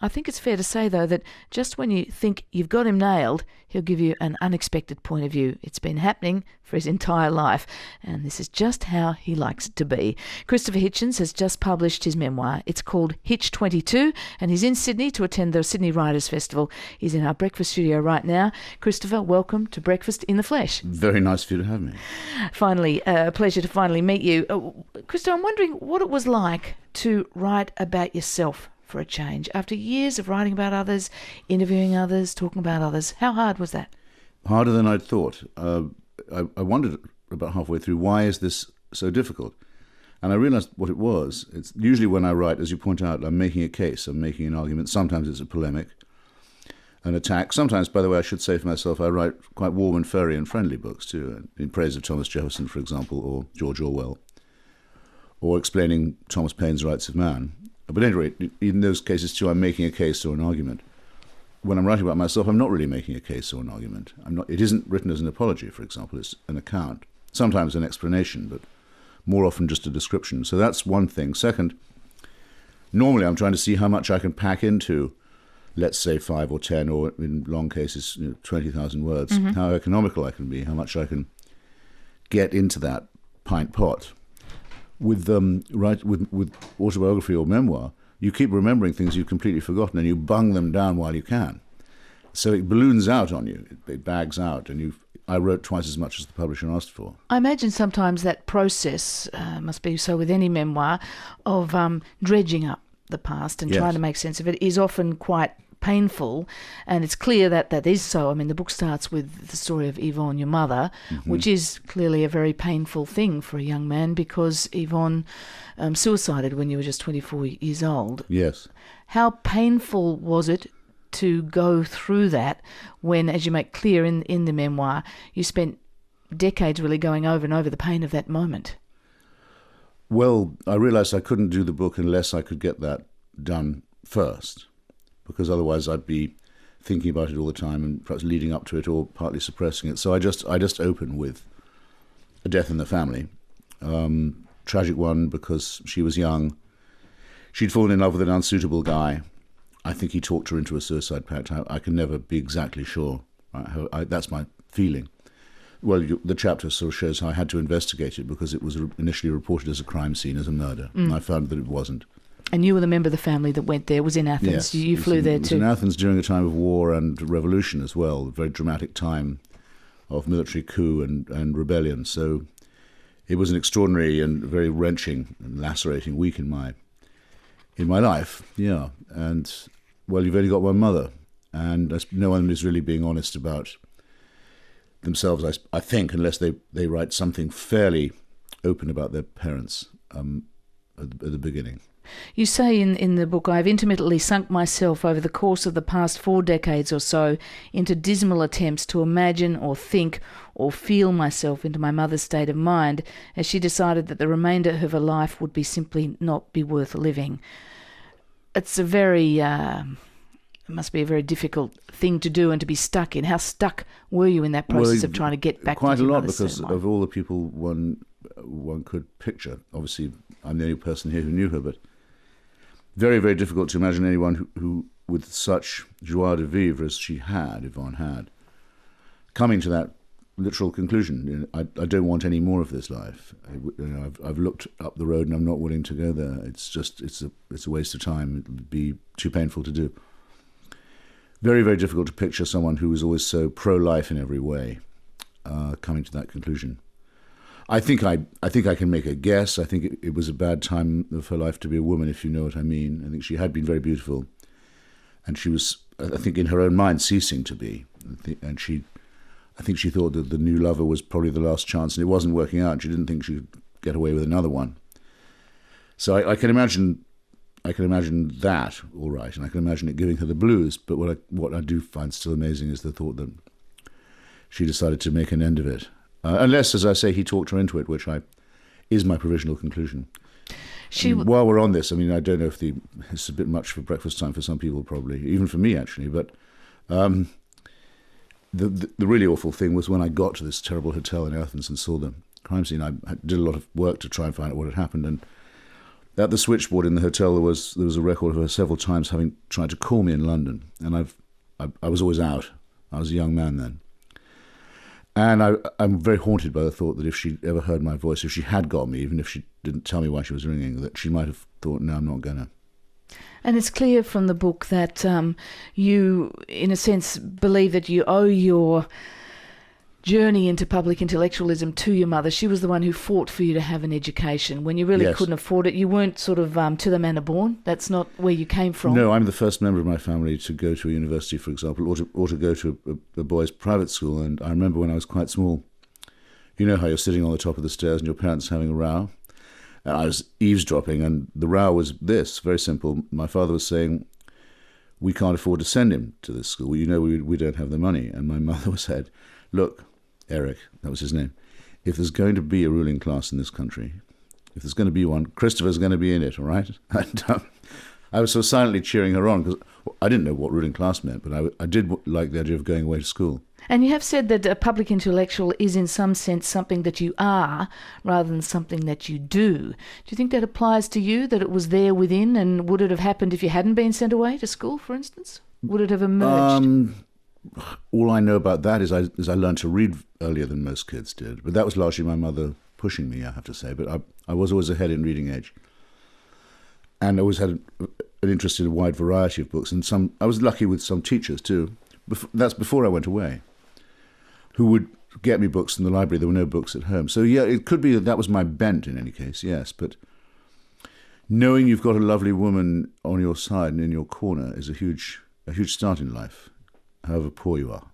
I think it's fair to say, though, that just when you think you've got him nailed, he'll give you an unexpected point of view. It's been happening for his entire life, and this is just how he likes it to be. Christopher Hitchens has just published his memoir. It's called Hitch-22, and he's in Sydney to attend the Sydney Writers' Festival. He's in our breakfast studio right now. Christopher, welcome to Breakfast in the Flesh. Very nice for you to have me. Finally, a pleasure to finally meet you. Christopher, I'm wondering what it was like to write about yourself for a change. After years of writing about others, interviewing others, talking about others, how hard was that? Harder than I'd thought. I wondered about halfway through, why is this so difficult? And I realized what it was. It's usually when I write, as you point out, I'm making a case, I'm making an argument. Sometimes it's a polemic, an attack. Sometimes, by the way, I should say for myself, I write quite warm and furry and friendly books too, in praise of Thomas Jefferson, for example, or George Orwell, or explaining Thomas Paine's Rights of Man. But anyway, in those cases too, I'm making a case or an argument. When I'm writing about myself, I'm not really making a case or an argument. It isn't written as an apology, for example. It's an account, sometimes an explanation, but more often just a description. So that's one thing. Second, normally I'm trying to see how much I can pack into, let's say 5 or 10, or in long cases, 20,000 words, how economical I can be, how much I can get into that pint pot. With autobiography or memoir, you keep remembering things you've completely forgotten, and you bung them down while you can. So it balloons out on you, it bags out, and I wrote twice as much as the publisher asked for. I imagine sometimes that process must be so with any memoir of dredging up the past and trying to make sense of it is often quite painful, and it's clear that that is so. I mean, the book starts with the story of Yvonne, your mother, which is clearly a very painful thing for a young man, because Yvonne suicided when you were just 24 years old. Yes. How painful was it to go through that when, as you make clear in the memoir, you spent decades really going over and over the pain of that moment? Well, I realized I couldn't do the book unless I could get that done first, because otherwise I'd be thinking about it all the time and perhaps leading up to it or partly suppressing it. So I just open with a death in the family. Tragic one because she was young. She'd fallen in love with an unsuitable guy. I think he talked her into a suicide pact. I can never be exactly sure. That's my feeling. Well, the chapter sort of shows how I had to investigate it, because it was initially reported as a crime scene, as a murder. And I found that it wasn't. And you were the member of the family that went there, was in Athens. Yes, you flew there too. It was in Athens during a time of war and revolution as well, a very dramatic time of military coup and rebellion. So it was an extraordinary and very wrenching and lacerating week in my life. Yeah, and well, you've only got one mother, and no one is really being honest about themselves, I think, unless they write something fairly open about their parents at the beginning. You say in the book, I've intermittently sunk myself over the course of the past 4 decades or so into dismal attempts to imagine or think or feel myself into my mother's state of mind as she decided that the remainder of her life would be simply not be worth living. It's a very... it must be a very difficult thing to do and to be stuck in. How stuck were you in that process of trying to get back to your mother's state of mind? Quite a lot, because of all the people one could picture. Obviously, I'm the only person here who knew her, but very, very difficult to imagine anyone who with such joie de vivre as Yvonne had, coming to that literal conclusion. I don't want any more of this life. I've looked up the road and I'm not willing to go there. It's a waste of time. It would be too painful to do. Very, very difficult to picture someone who was always so pro-life in every way, coming to that conclusion. I think I can make a guess. I think it was a bad time of her life to be a woman, if you know what I mean. I think she had been very beautiful, and she was, I think, in her own mind, ceasing to be. And I think she thought that the new lover was probably the last chance, and it wasn't working out. She didn't think she could get away with another one. So I can imagine that, all right, and I can imagine it giving her the blues. But what I do find still amazing is the thought that she decided to make an end of it. Unless, as I say, he talked her into it, which is my provisional conclusion. While we're on this, I don't know if it's a bit much for breakfast time for some people, probably, even for me, actually, but the really awful thing was when I got to this terrible hotel in Athens and saw the crime scene. I did a lot of work to try and find out what had happened, and At the switchboard in the hotel, there was a record of her several times having tried to call me in London, and I was always out. I was a young man then. And I'm very haunted by the thought that if she'd ever heard my voice, if she had got me, even if she didn't tell me why she was ringing, that she might have thought, no, I'm not going to. And it's clear from the book that you, in a sense, believe that you owe your journey into public intellectualism to your mother. She was the one who fought for you to have an education. When you really Yes. couldn't afford it, you weren't sort of to the manor born. That's not where you came from. No, I'm the first member of my family to go to a university, for example, or to go to a boys' private school. And I remember when I was quite small, you know how you're sitting on the top of the stairs and your parents having a row? And I was eavesdropping, and the row was this, very simple. My father was saying, we can't afford to send him to this school. You know, we don't have the money. And my mother said, look, Eric, that was his name, if there's going to be a ruling class in this country, if there's going to be one, Christopher's going to be in it, all right? And I was so silently cheering her on, because I didn't know what ruling class meant, but I did like the idea of going away to school. And you have said that a public intellectual is in some sense something that you are rather than something that you do. Do you think that applies to you, that it was there within, and would it have happened if you hadn't been sent away to school, for instance? Would it have emerged? All I know about that is I learned to read earlier than most kids did. But that was largely my mother pushing me, I have to say. But I was always ahead in reading age. And I always had an interest in a wide variety of books. And I was lucky with some teachers too. That's before I went away, who would get me books from the library. There were no books at home. So yeah, it could be that was my bent in any case, yes. But knowing you've got a lovely woman on your side and in your corner is a huge start in life, however poor you are.